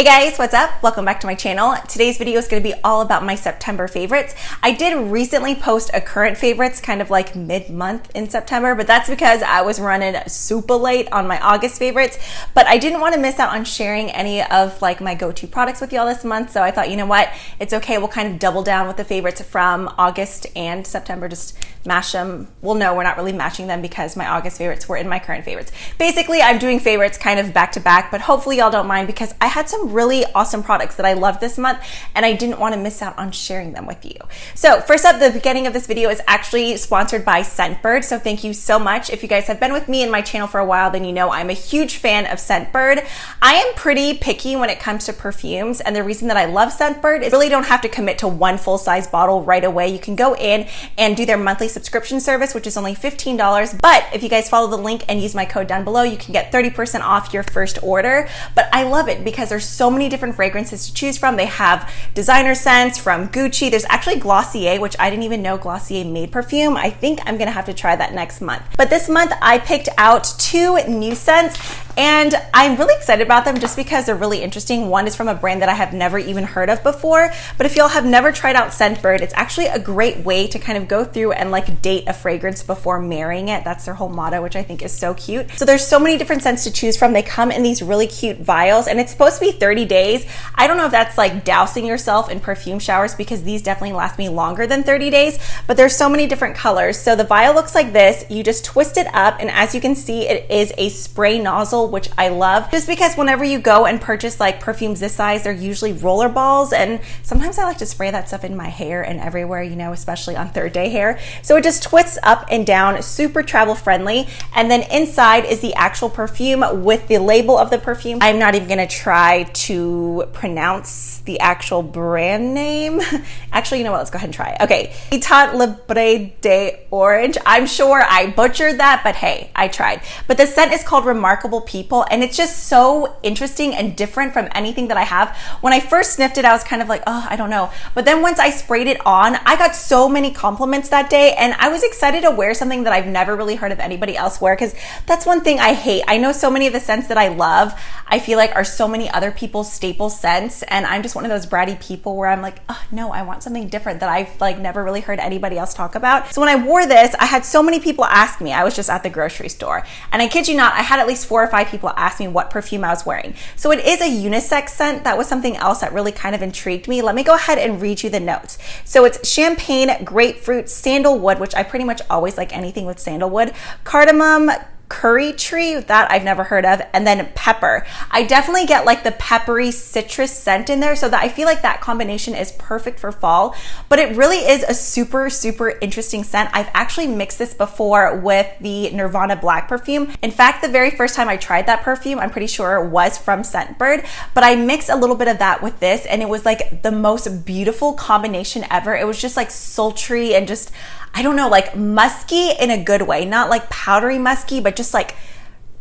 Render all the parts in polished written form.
Hey guys, what's up? Welcome back to my channel. Today's video is going to be all about my September favorites. I did recently post a current favorites kind of like mid-month in September, but that's because I was running super late on my August favorites, but I didn't want to miss out on sharing any of like my go-to products with y'all this month, so I thought, you know what, it's okay, we'll kind of double down with the favorites from August and September, just mash them. Well, no, we're not really matching them because my August favorites were in my current favorites. Basically, I'm doing favorites kind of back to back, but hopefully y'all don't mind because I had some really awesome products that I loved this month and I didn't want to miss out on sharing them with you. So first up, the beginning of this video is actually sponsored by 𝗟𝗘𝗧'𝗦, so thank you so much. If you guys have been with me and my channel for a while, then you know I'm a huge fan of 𝗟𝗘𝗧'𝗦. I am pretty picky when it comes to perfumes, and the reason that I love 𝗟𝗘𝗧'𝗦 is you really don't have to commit to one full-size bottle right away. You can go in and do their monthly subscription service, which is only $15, but if you guys follow the link and use my code down below, you can get 30% off your first order. But I love it because there's so many different fragrances to choose from. They have designer scents from Gucci. There's actually 𝗟𝗘𝗧, which I didn't even know 𝗟𝗘𝗧 made perfume. I think I'm gonna have to try that next month. But this month I picked out two new scents and I'm really excited about them just because they're really interesting. One is from a brand that I have never even heard of before, but if y'all have never tried out 𝗟𝗘𝗧'𝗦, it's actually a great way to kind of go through and like date a fragrance before marrying it. That's their whole motto, which I think is so cute. So there's so many different scents to choose from. They come in these really cute vials and it's supposed to be 30 days. I don't know if that's like dousing yourself in perfume showers because these definitely last me longer than 30 days, but there's so many different colors. So the vial looks like this. You just twist it up and as you can see, it is a spray nozzle, which I love just because whenever you go and purchase like perfumes this size, they're usually roller balls and sometimes I like to spray that stuff in my hair and everywhere, you know, especially on third day hair. So it just twists up and down, super travel friendly. And then inside is the actual perfume with the label of the perfume. I'm not even gonna try to pronounce the actual brand name. Actually, you know what, let's go ahead and try it. Okay, 𝗟𝗘𝗧'𝗦. I'm sure I butchered that, but hey, I tried. But the scent is called Remarkable People and it's just so interesting and different from anything that I have. When I first sniffed it, I was kind of like, oh, I don't know. But then once I sprayed it on, I got so many compliments that day and I was excited to wear something that I've never really heard of anybody else wear because that's one thing I hate. I know so many of the scents that I love, I feel like are so many other people's staple scents and I'm just one of those bratty people where I'm like, oh no, I want something different that I've like never really heard anybody else talk about. So when I wore this, I had so many people ask me. I was just at the grocery store and I kid you not, I had at least 4 or 5 people ask me what perfume I was wearing. So it is a unisex scent. That was something else that really kind of intrigued me. Let me go ahead and read you the notes. So it's champagne, grapefruit, sandalwood, which I pretty much always like anything with sandalwood, cardamom, curry tree, that I've never heard of, and then pepper. I definitely get like the peppery citrus scent in there, so that I feel like that combination is perfect for fall, but it really is a super, super interesting scent. I've actually mixed this before with the Nirvana Black perfume. In fact, the very first time I tried that perfume, I'm pretty sure it was from 𝗟𝗘𝗧'𝗦, but I mixed a little bit of that with this and it was like the most beautiful combination ever. It was just like sultry and just, I don't know, like musky in a good way, not like powdery musky, but just like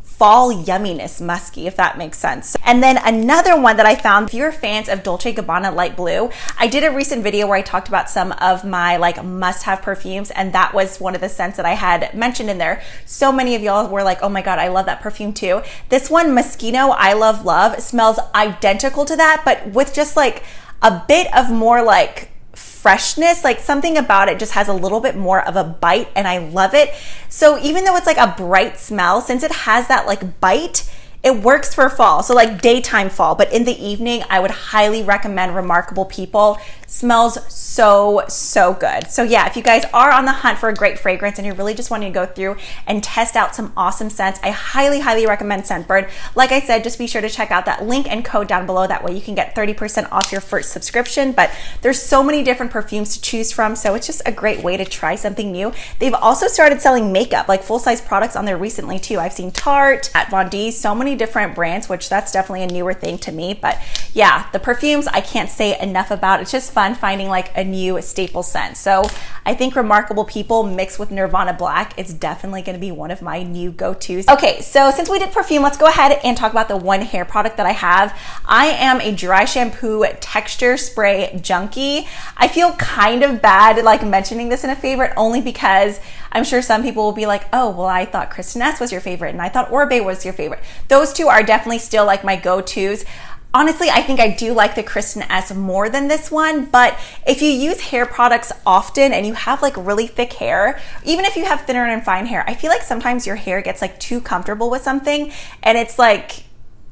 fall yumminess musky, if that makes sense. And then another one that I found, if you're fans of Dolce & Gabbana Light Blue, I did a recent video where I talked about some of my like must-have perfumes and that was one of the scents that I had mentioned in there. So many of y'all were like, oh my God, I love that perfume too. This one, Moschino I Love Love, smells identical to that, but with just like a bit of more like freshness, like something about it just has a little bit more of a bite and I love it. So even though it's like a bright smell, since it has that like bite, it works for fall, so like daytime fall, but in the evening, I would highly recommend Remarkable People. Smells so, so good. So yeah, if you guys are on the hunt for a great fragrance and you're really just wanting to go through and test out some awesome scents, I highly, highly recommend 𝗟𝗘𝗧'𝗦. Like I said, just be sure to check out that link and code down below. That way you can get 30% off your first subscription, but there's so many different perfumes to choose from, so it's just a great way to try something new. They've also started selling makeup, like full-size products on there recently too. I've seen Tarte, Kat Von D, so many different brands, which that's definitely a newer thing to me. But yeah, the perfumes I can't say enough about. It's just fun finding like a new staple scent. So I think Remarkable People mixed with Nirvana Black is definitely going to be one of my new go-tos. Okay, so since we did perfume, let's go ahead and talk about the one hair product that I have. I am a dry shampoo texture spray junkie. I feel kind of bad like mentioning this in a favorite only because I'm sure some people will be like, oh, well, I thought Kristin Ess was your favorite and I thought Oribe was your favorite. Those two are definitely still like my go-tos. Honestly, I think I do like the Kristen S more than this one, but if you use hair products often and you have like really thick hair, even if you have thinner and fine hair, I feel like sometimes your hair gets like too comfortable with something and it's like,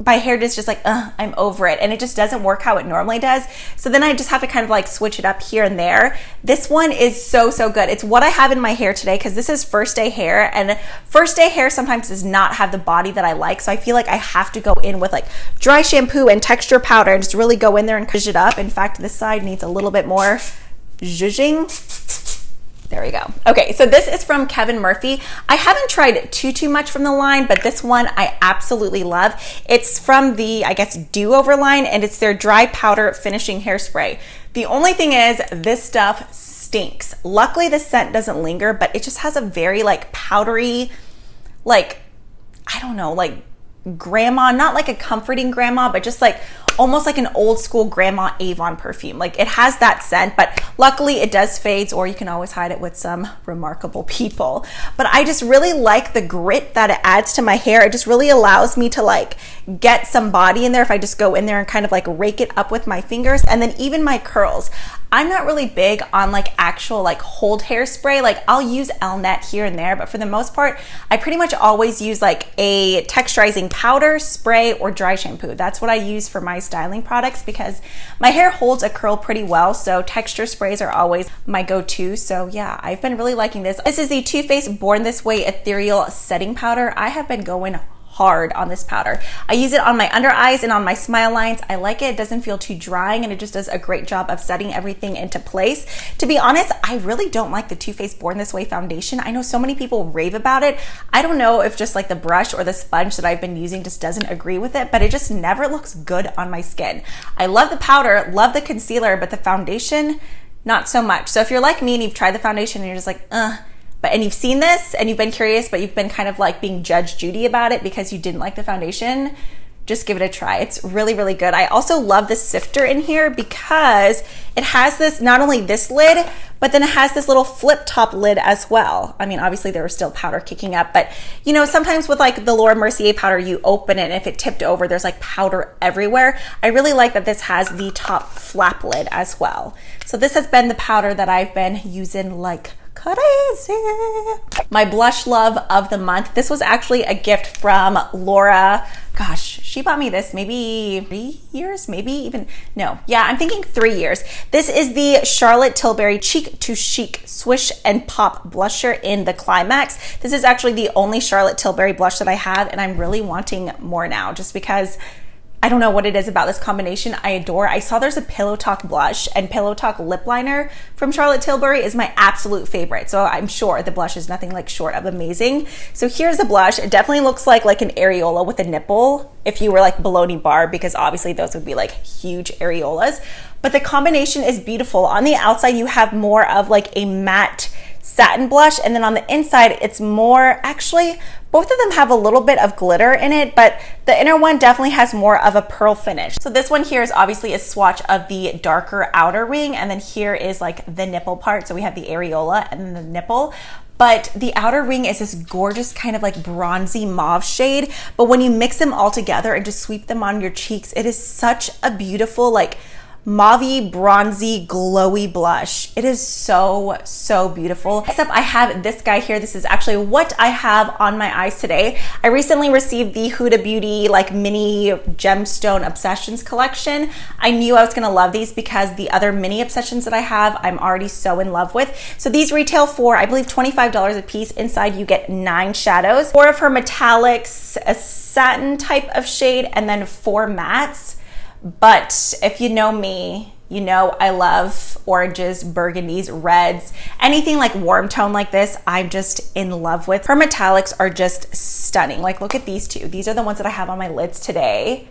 my hair is just like, I'm over it. And it just doesn't work how it normally does. So then I just have to kind of like switch it up here and there. This one is so, so good. It's what I have in my hair today because this is first day hair, and first day hair sometimes does not have the body that I like. So I feel like I have to go in with like dry shampoo and texture powder and just really go in there and zhuzh it up. In fact, this side needs a little bit more zhuzhing. There we go. Okay, so this is from Kevin Murphy. I haven't tried too much from the line, but this one I absolutely love. It's from the, I guess, Do-Over line, and it's their dry powder finishing hairspray. The only thing is this stuff stinks. Luckily, the scent doesn't linger, but it just has a very like powdery, like, I don't know, like grandma, not like a comforting grandma, but just like almost like an old school grandma Avon perfume. Like it has that scent, but luckily it does fades, or you can always hide it with some Remarkable People. But I just really like the grit that it adds to my hair. It just really allows me to like get some body in there if I just go in there and kind of like rake it up with my fingers. And then even my curls. I'm not really big on like actual like hold hairspray. Like I'll use 𝗟𝗘𝗧'𝗦 here and there, but for the most part, I pretty much always use like a texturizing powder, spray, or dry shampoo. That's what I use for my styling products because my hair holds a curl pretty well. So texture sprays are always my go-to. So yeah, I've been really liking this. This is the Too Faced Born This Way Ethereal Setting Powder. I have been going hard on this powder. I use it on my under eyes and on my smile lines. I like it. It doesn't feel too drying, and it just does a great job of setting everything into place. To be honest, I really don't like the Too Faced Born This Way foundation. I know so many people rave about it. I don't know if just like the brush or the sponge that I've been using just doesn't agree with it, but it just never looks good on my skin. I love the powder, love the concealer, but the foundation, not so much. So if you're like me and you've tried the foundation and you're just like, and you've seen this and you've been curious, but you've been kind of like being Judge Judy about it because you didn't like the foundation, just give it a try. It's really, really good. I also love the sifter in here because it has this, not only this lid, but then it has this little flip top lid as well. I mean, obviously there was still powder kicking up, but you know, sometimes with like the Laura Mercier powder, you open it and if it tipped over, there's like powder everywhere. I really like that this has the top flap lid as well. So this has been the powder that I've been using like crazy. My blush love of the month. This was actually a gift from Laura. Gosh, she bought me this maybe 3 years, maybe even, no. Yeah, I'm thinking 3 years. This is the Charlotte Tilbury Cheek to Chic Swish and Pop Blusher in the Climax. This is actually the only Charlotte Tilbury blush that I have, and I'm really wanting more now just because I don't know what it is about this combination I adore. I saw there's a Pillow Talk blush, and Pillow Talk lip liner from Charlotte Tilbury is my absolute favorite. So I'm sure the blush is nothing like short of amazing. So here's the blush. It definitely looks like an areola with a nipple if you were like Bologna Bar, because obviously those would be like huge areolas. But the combination is beautiful. On the outside, you have more of like a matte satin blush, and then on the inside it's more, actually both of them have a little bit of glitter in it, but the inner one definitely has more of a pearl finish. So this one here is obviously a swatch of the darker outer ring, and then here is like the nipple part. So we have the areola and then the nipple. But the outer ring is this gorgeous kind of like bronzy mauve shade. But when you mix them all together and just sweep them on your cheeks, it is such a beautiful like mauvey, bronzy, glowy blush. It is so, so beautiful. Next up, I have this guy here. This is actually what I have on my eyes today. I recently received the Huda Beauty like mini gemstone obsessions collection. I knew I was gonna love these because the other mini obsessions that I have, I'm already so in love with. So these retail for, I believe, $25 a piece. Inside you get 9 shadows, 4 of her metallics, a satin type of shade, and then 4 mattes. But if you know me, you know I love oranges, burgundies, reds, anything like warm tone like this, I'm just in love with. Her metallics are just stunning. Like look at these two. These are the ones that I have on my lids today.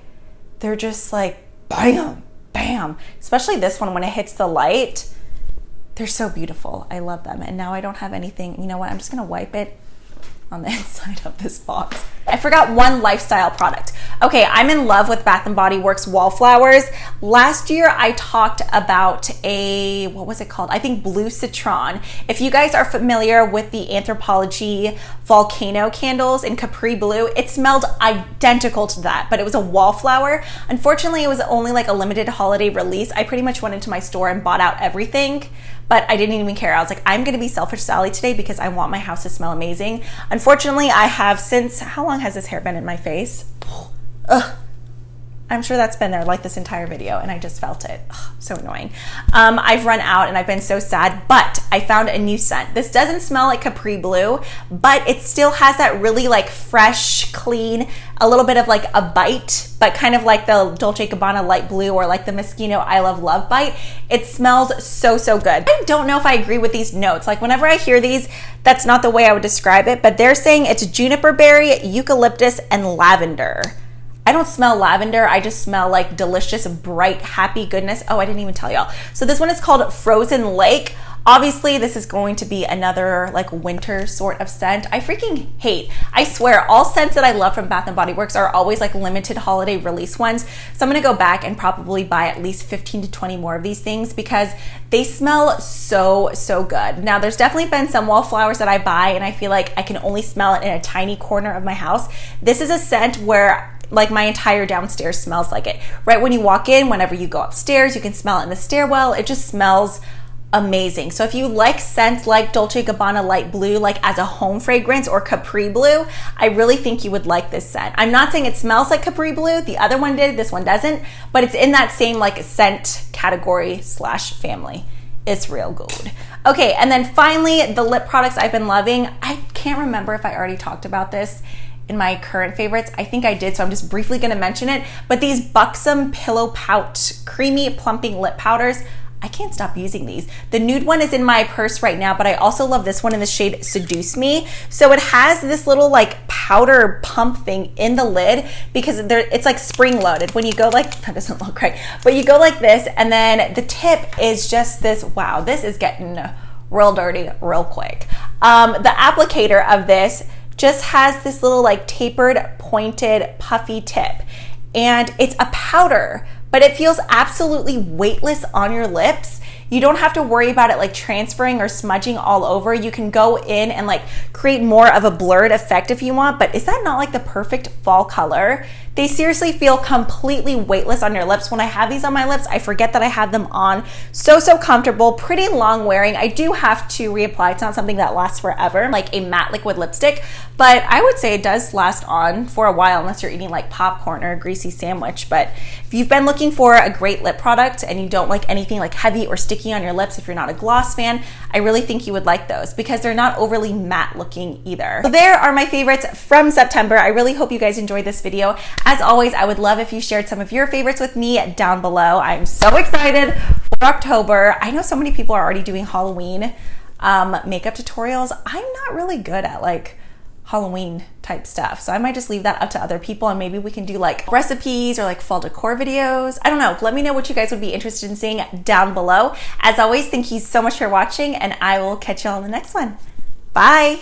They're just like bam, bam. Especially this one when it hits the light. They're so beautiful. I love them. And now I don't have anything. You know what? I'm just gonna wipe it on the inside of this box. I forgot one lifestyle product. Okay, I'm in love with Bath & Body Works Wallflowers. Last year, I talked about what was it called? I think Blue Citron. If you guys are familiar with the Anthropologie volcano candles in Capri Blue, it smelled identical to that, but it was a wallflower. Unfortunately, it was only like a limited holiday release. I pretty much went into my store and bought out everything, but I didn't even care. I was like, I'm gonna be selfish Sally today because I want my house to smell amazing. Unfortunately, I have since, how long has this hair been in my face? Ugh. I'm sure that's been there like this entire video and I just felt it. Ugh, so annoying. I've run out and I've been so sad, but I found a new scent. This doesn't smell like Capri Blue, but it still has that really like fresh, clean, a little bit of like a bite, but kind of like the 𝗟𝗘𝗧'𝗦 light blue or like the Moschino I Love Love bite. It smells so, so good. I don't know if I agree with these notes. Like whenever I hear these, that's not the way I would describe it, but they're saying it's juniper berry, eucalyptus, and lavender. I don't smell lavender. I just smell like delicious, bright, happy goodness. Oh, I didn't even tell y'all. So this one is called Frozen Lake. Obviously, this is going to be another like winter sort of scent. I freaking hate, I swear, all scents that I love from Bath & Body Works are always like limited holiday release ones. So I'm gonna go back and probably buy at least 15 to 20 more of these things because they smell so, so good. Now, there's definitely been some wallflowers that I buy and I feel like I can only smell it in a tiny corner of my house. This is a scent where like my entire downstairs smells like it. Right when you walk in, whenever you go upstairs, you can smell it in the stairwell. It just smells amazing. So if you like scents like 𝗟𝗘𝗧'𝗦 light blue, like as a home fragrance, or Capri Blue, I really think you would like this scent. I'm not saying it smells like Capri Blue. The other one did, this one doesn't, but it's in that same like scent category / family. It's real good. Okay, and then finally, the lip products I've been loving. I can't remember if I already talked about this in my current favorites. I think I did, so I'm just briefly gonna mention it. But these Buxom Pillow Pout Creamy Plumping Lip Powders, I can't stop using these. The nude one is in my purse right now, but I also love this one in the shade Seduce Me. So it has this little like powder pump thing in the lid because it's like spring loaded. When you go like, that doesn't look right, but you go like this and then the tip is just this, wow, this is getting real dirty real quick. The applicator of this just has this little like tapered, pointed, puffy tip. And it's a powder, but it feels absolutely weightless on your lips. You don't have to worry about it like transferring or smudging all over. You can go in and like create more of a blurred effect if you want, but is that not like the perfect fall color? They seriously feel completely weightless on your lips. When I have these on my lips, I forget that I have them on. So, so comfortable, pretty long wearing. I do have to reapply. It's not something that lasts forever, like a matte liquid lipstick, but I would say it does last on for a while unless you're eating like popcorn or a greasy sandwich. But if you've been looking for a great lip product and you don't like anything like heavy or sticky on your lips, if you're not a gloss fan, I really think you would like those because they're not overly matte looking either. So there are my favorites from September. I really hope you guys enjoyed this video. As always, I would love if you shared some of your favorites with me down below. I'm so excited for October. I know so many people are already doing Halloween makeup tutorials. I'm not really good at like Halloween type stuff, so I might just leave that up to other people and maybe we can do like recipes or like fall decor videos. I don't know. Let me know what you guys would be interested in seeing down below. As always, thank you so much for watching and I will catch you all in the next one. Bye.